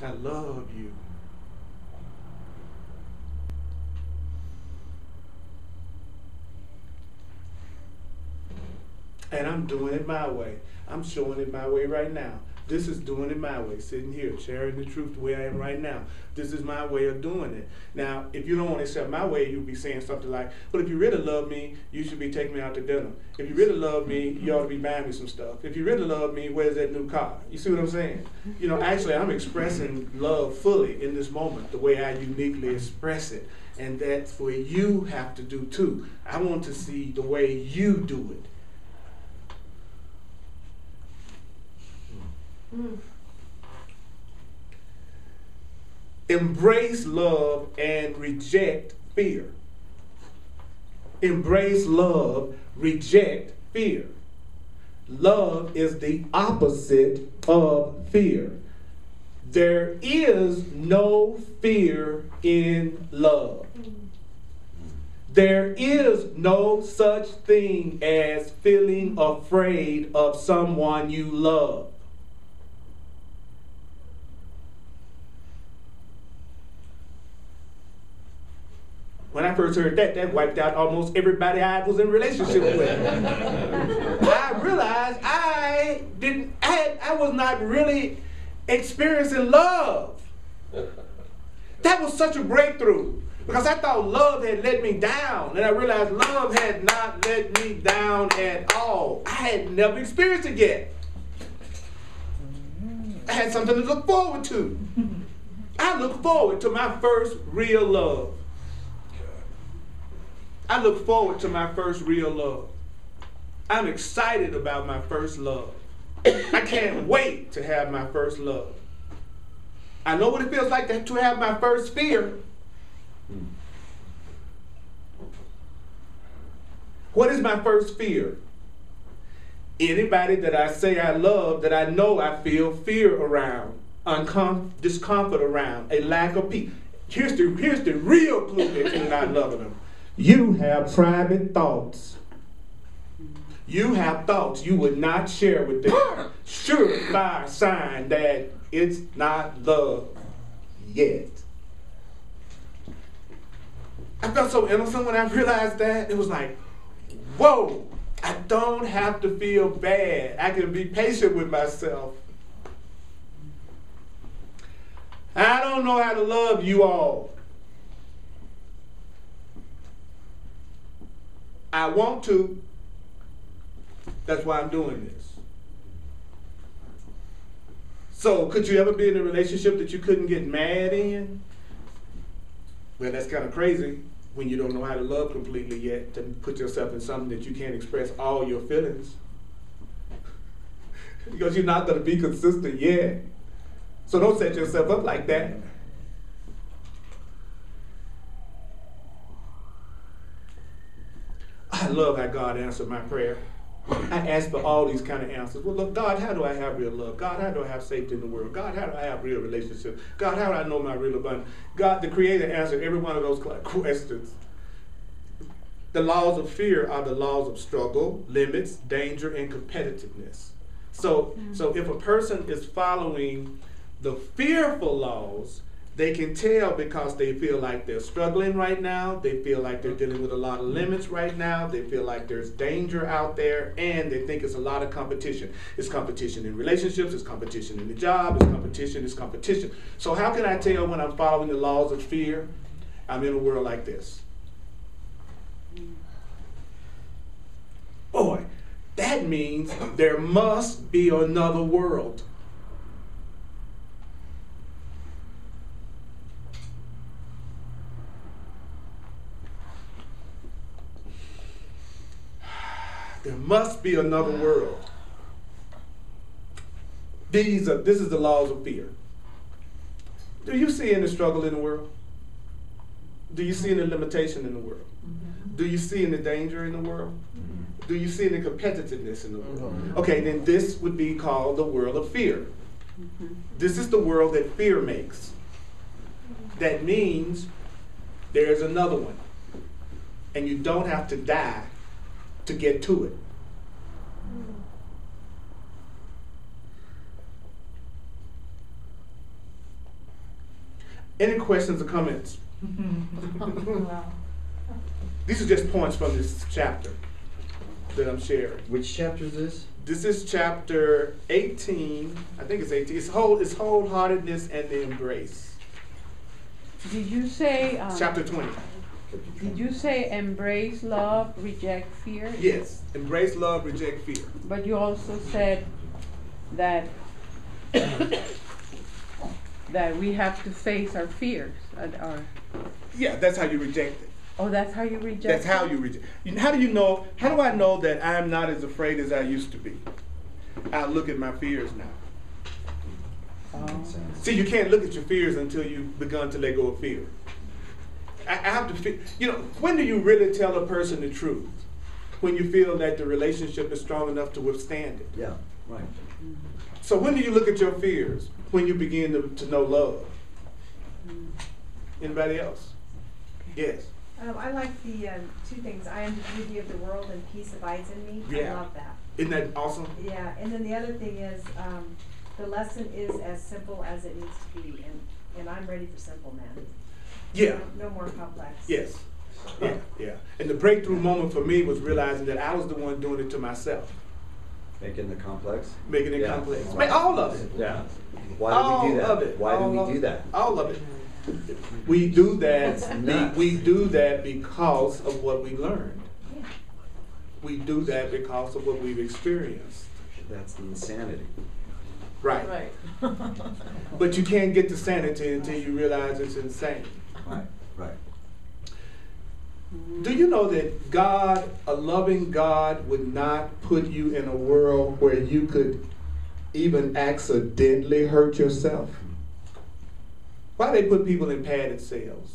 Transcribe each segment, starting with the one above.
I love you. And I'm doing it my way. I'm showing it my way right now. This is doing it my way, sitting here, sharing the truth the way I am right now. This is my way of doing it. Now, if you don't want to accept my way, you'll be saying something like, well, if you really love me, you should be taking me out to dinner. If you really love me, you ought to be buying me some stuff. If you really love me, where's that new car? You see what I'm saying? You know, actually, I'm expressing love fully in this moment, the way I uniquely express it. And that's what you have to do too. I want to see the way you do it. Embrace love and reject fear. Embrace love, reject fear. Love is the opposite of fear. There is no fear in love. There is no such thing as feeling afraid of someone you love. When I first heard that, that wiped out almost everybody I was in a relationship with. I realized I was not really experiencing love. That was such a breakthrough because I thought love had let me down, and I realized love had not let me down at all. I had never experienced it yet. I had something to look forward to. I look forward to my first real love. I look forward to my first real love. I'm excited about my first love. I can't wait to have my first love. I know what it feels like to have my first fear. What is my first fear? Anybody that I say I love, that I know I feel fear around, discomfort around, a lack of peace. Here's the real clue that you're not loving them. You have private thoughts. You have thoughts you would not share with them. Surefire sign that it's not love yet. I felt so innocent when I realized that. It was like, whoa, I don't have to feel bad. I can be patient with myself. I don't know how to love you all. I want to. That's why I'm doing this. So, could you ever be in a relationship that you couldn't get mad in? Well, that's kind of crazy when you don't know how to love completely yet, to put yourself in something that you can't express all your feelings. Because you're not going to be consistent yet. So don't set yourself up like that. I love how God answered my prayer. I asked for all these kind of answers. Well, look, God, how do I have real love? God, how do I have safety in the world? God, how do I have real relationships? God, how do I know my real abundance? God, the Creator, answered every one of those questions. The laws of fear are the laws of struggle, limits, danger, and competitiveness. So if a person is following the fearful laws, they can tell because they feel like they're struggling right now. They feel like they're dealing with a lot of limits right now. They feel like there's danger out there, and they think it's a lot of competition. It's competition in relationships. It's competition in the job. It's competition. It's competition. So how can I tell when I'm following the laws of fear? I'm in a world like this. Boy, that means there must be another world. There must be another world. This is the laws of fear. Do you see any struggle in the world? Do you see any limitation in the world? Mm-hmm. Do you see any danger in the world? Mm-hmm. Do you see any competitiveness in the world? Mm-hmm. Okay, then this would be called the world of fear. Mm-hmm. This is the world that fear makes. That means there's another one. And you don't have to die to get to it. Any questions or comments? Wow. These are just points from this chapter that I'm sharing. Which chapter is this? This is chapter 18. I think it's 18. It's wholeheartedness and the embrace. Did you say? Chapter 20. Did you say embrace love, reject fear? Yes. Embrace love, reject fear. But you also said that that we have to face our fears. Yeah, that's how you reject it. Oh, that's how you reject. That's how you reject. How do you know? How do I know that I'm not as afraid as I used to be? I look at my fears now. See, you can't look at your fears until you've begun to let go of fear. I have to, when do you really tell a person the truth? When you feel that the relationship is strong enough to withstand it. Yeah, right. So when do you look at your fears? When you begin to know love. Anybody else? Yes. I like the two things. I am the beauty of the world and peace abides in me. Yeah. I love that. Isn't that awesome? Yeah, and then the other thing is the lesson is as simple as it needs to be, and I'm ready for simple, man. Yeah. No more complex. Yes. Yeah, yeah. And the breakthrough moment for me was realizing that I was the one doing it to myself. Making the complex? Making it complex. All of it. Yeah. Why do we do that? All of it. Why do All we do that? All of it. We do That's that. nuts. We do that because of what we learned. Yeah. We do that because of what we've experienced. That's insanity. Right. Right. But you can't get to sanity until you realize it's insane. Right, right. Do you know that God, a loving God, would not put you in a world where you could even accidentally hurt yourself? Why they put people in padded cells?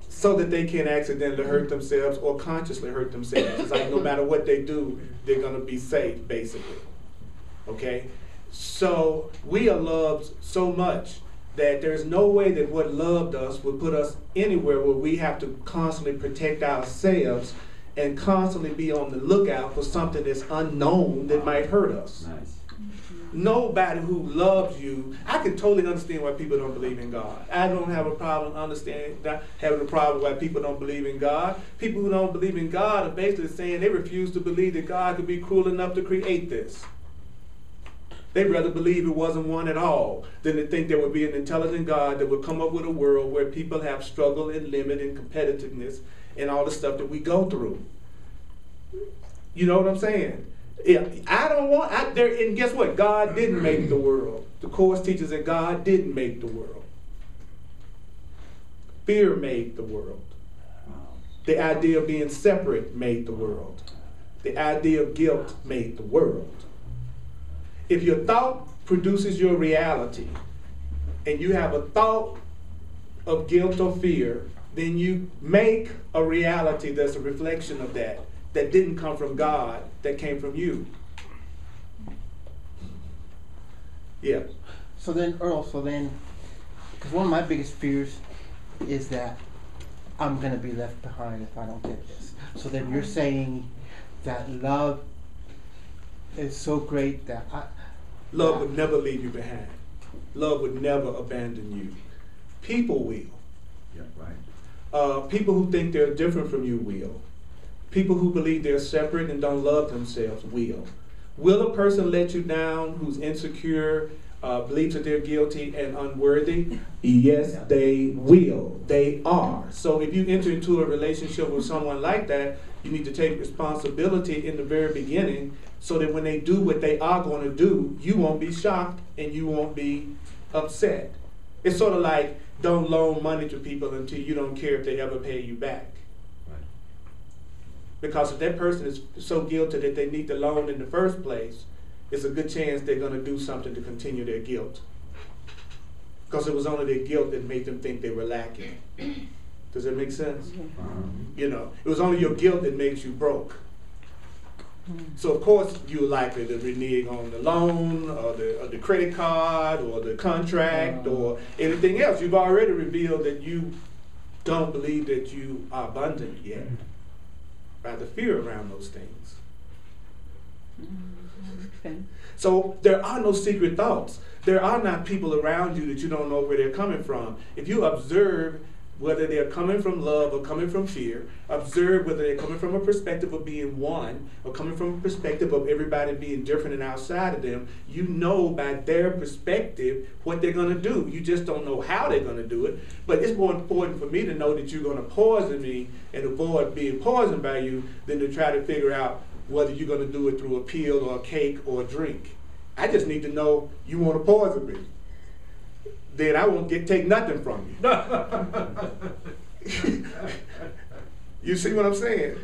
So that they can't accidentally hurt themselves or consciously hurt themselves. It's like no matter what they do, they're going to be safe, basically. Okay? So we are loved so much that there's no way that what loved us would put us anywhere where we have to constantly protect ourselves and constantly be on the lookout for something that's unknown that might hurt us. Nice. Nobody who loves you, I can totally understand why people don't believe in God. I don't have a problem having a problem why people don't believe in God. People who don't believe in God are basically saying they refuse to believe that God could be cruel enough to create this. They'd rather believe it wasn't one at all than to think there would be an intelligent God that would come up with a world where people have struggle and limit and competitiveness and all the stuff that we go through. You know what I'm saying? Yeah, I don't want, and guess what? God didn't make the world. The Course teaches that God didn't make the world. Fear made the world. The idea of being separate made the world. The idea of guilt made the world. If your thought produces your reality, and you have a thought of guilt or fear, then you make a reality that's a reflection of that didn't come from God, that came from you. Yeah. So then, Earl, because one of my biggest fears is that I'm going to be left behind if I don't get this. So then you're saying that love is so great that love would never leave you behind. Love would never abandon you. People will. Yeah, right. People who think they're different from you will. People who believe they're separate and don't love themselves will. Will a person let you down who's insecure, believes that they're guilty and unworthy? Yes, they will. They are. So if you enter into a relationship with someone like that, you need to take responsibility in the very beginning so that when they do what they are going to do, you won't be shocked and you won't be upset. It's sort of like don't loan money to people until you don't care if they ever pay you back. Because if that person is so guilty that they need the loan in the first place, it's a good chance they're going to do something to continue their guilt. Because it was only their guilt that made them think they were lacking. Does that make sense? You know, it was only your guilt that makes you broke. So of course you're likely to renege on the loan or the credit card or the contract or anything else. You've already revealed that you don't believe that you are abundant yet. By the fear around those things. Okay. So there are no secret thoughts. There are not people around you that you don't know where they're coming from. If you observe whether they're coming from love or coming from fear, observe whether they're coming from a perspective of being one or coming from a perspective of everybody being different and outside of them, you know by their perspective what they're going to do. You just don't know how they're going to do it. But it's more important for me to know that you're going to poison me and avoid being poisoned by you than to try to figure out whether you're going to do it through a pill or a cake or a drink. I just need to know you want to poison me. Then I won't take nothing from you. You see what I'm saying?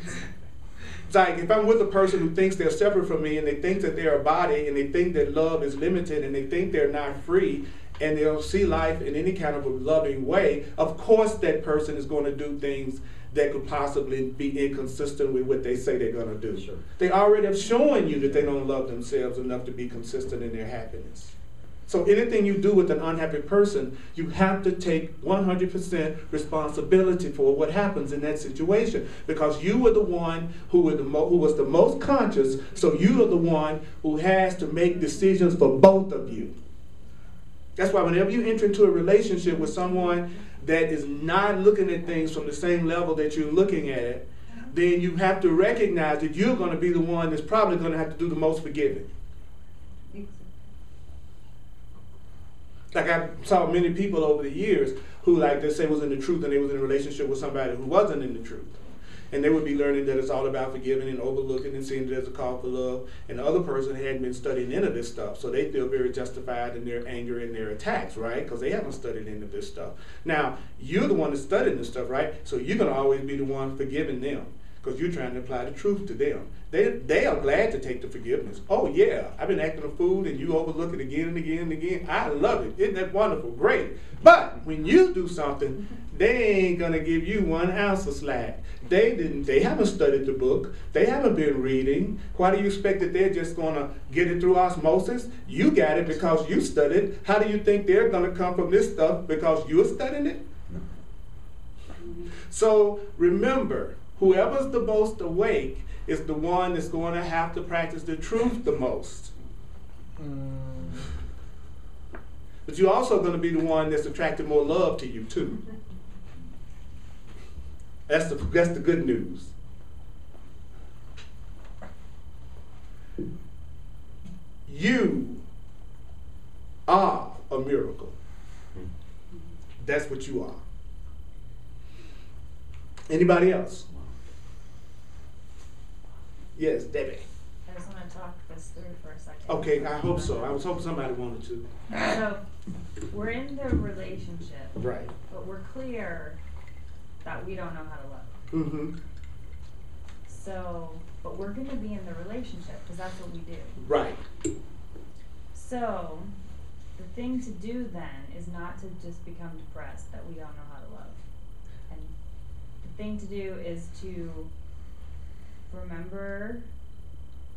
It's like if I'm with a person who thinks they're separate from me and they think that they're a body and they think that love is limited and they think they're not free and they don't see life in any kind of a loving way, of course that person is going to do things that could possibly be inconsistent with what they say they're going to do. Sure. They already have shown you that they don't love themselves enough to be consistent in their happiness. So anything you do with an unhappy person, you have to take 100% responsibility for what happens in that situation, because you were the one who was the most conscious, so you are the one who has to make decisions for both of you. That's why whenever you enter into a relationship with someone that is not looking at things from the same level that you're looking at it, then you have to recognize that you're going to be the one that's probably going to have to do the most forgiving. Like I saw many people over the years who, like they say, was in the truth and they was in a relationship with somebody who wasn't in the truth. And they would be learning that it's all about forgiving and overlooking and seeing it as a call for love. And the other person hadn't been studying into this stuff. So they feel very justified in their anger and their attacks, right? Because they haven't studied into this stuff. Now, you're the one that's studying this stuff, right? So you're going to always be the one forgiving them because you're trying to apply the truth to them. They are glad to take the forgiveness. Oh, yeah, I've been acting a fool and you overlook it again and again and again. I love it. Isn't that wonderful? Great. But when you do something, they ain't going to give you 1 ounce of slack. They haven't studied the book. They haven't been reading. Why do you expect that they're just going to get it through osmosis? You got it because you studied. How do you think they're going to come from this stuff because you're studying it? So remember, whoever's the most awake is the one that's going to have to practice the truth the most. But you're also going to be the one that's attracting more love to you too. That's the good news. You are a miracle. That's what you are. Anybody else? Yes, Debbie. I just want to talk this through for a second. Okay, I hope so. I was hoping somebody wanted to. So, we're in the relationship. Right. But we're clear that we don't know how to love. Mm-hmm. So, but we're going to be in the relationship because that's what we do. Right. So, the thing to do then is not to just become depressed that we don't know how to love. And the thing to do is to remember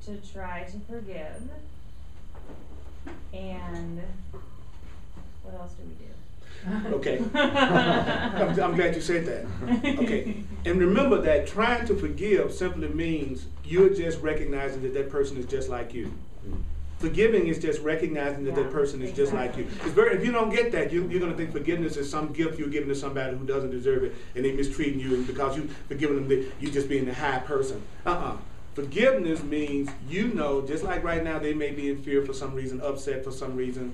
to try to forgive. And what else do we do? Okay. I'm glad you said that. Okay. And remember that trying to forgive simply means you're just recognizing that that person is just like you. Forgiving is just recognizing that that person is just like you. It's if you don't get that, you're going to think forgiveness is some gift you're giving to somebody who doesn't deserve it and they're mistreating you, and because you've forgiven them, you just being the high person. Forgiveness means, just like right now they may be in fear for some reason, upset for some reason,